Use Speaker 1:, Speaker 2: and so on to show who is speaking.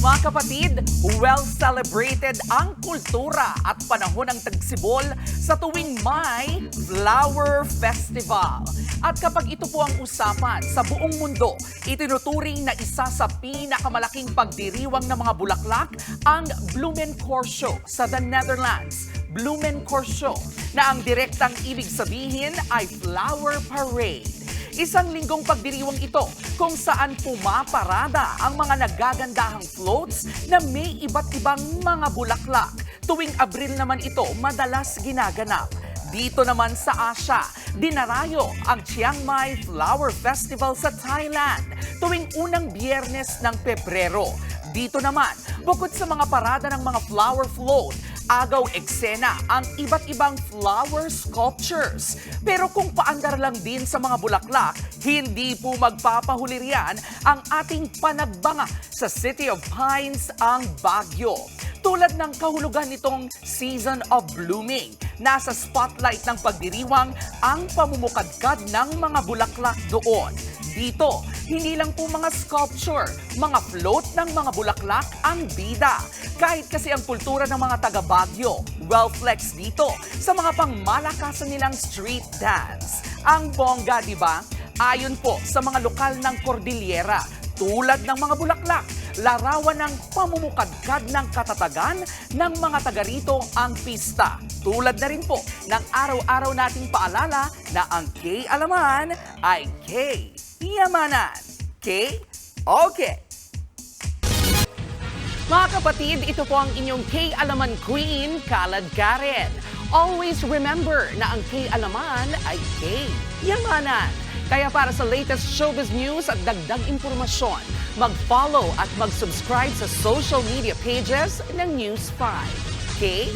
Speaker 1: Mga kapatid, well celebrated ang kultura at panahon ng tagsibol sa tuwing may Flower Festival. At kapag ito po ang usapan sa buong mundo, itinuturing na isa sa pinakamalaking pagdiriwang ng mga bulaklak ang Bloemencorso sa the Netherlands. Bloemencorso na ang direktang ibig sabihin ay Flower Parade. Isang linggong pagdiriwang ito kung saan pumaparada ang mga nagagandahang floats na may iba't ibang mga bulaklak. Tuwing Abril naman ito madalas ginaganap. Dito naman sa Asia, dinarayo ang Chiang Mai Flower Festival sa Thailand tuwing unang Biyernes ng Pebrero. Dito naman, bukod sa mga parada ng mga flower float, agaw eksena ang iba't ibang flower sculptures. Pero kung paandar lang din sa mga bulaklak, hindi po magpapahuli riyan ang ating panagbanga sa City of Pines, ang Baguio. Tulad ng kahulugan nitong Season of Blooming, nasa spotlight ng pagdiriwang ang pamumukadkad ng mga bulaklak doon. Dito, hindi lang po mga sculpture, mga float ng mga bulaklak ang bida. Kahit kasi ang kultura ng mga taga Baguio, well-flex dito sa mga pangmalakasan nilang street dance. Ang bongga, di ba? Ayon po sa mga lokal ng Cordillera, tulad ng mga bulaklak, larawan ng pamumukadkad ng katatagan ng mga taga rito ang pista. Tulad na rin po ng araw-araw nating paalala na ang K-Alaman ay K-Yamanan. K-Okay. Mga kapatid, ito po ang inyong K-Alaman Queen, Kalad Karen. Always remember na ang K-Alaman ay K-Yamanan. Kaya para sa latest showbiz news at dagdag impormasyon, mag-follow at mag-subscribe sa social media pages ng News 5. Okay?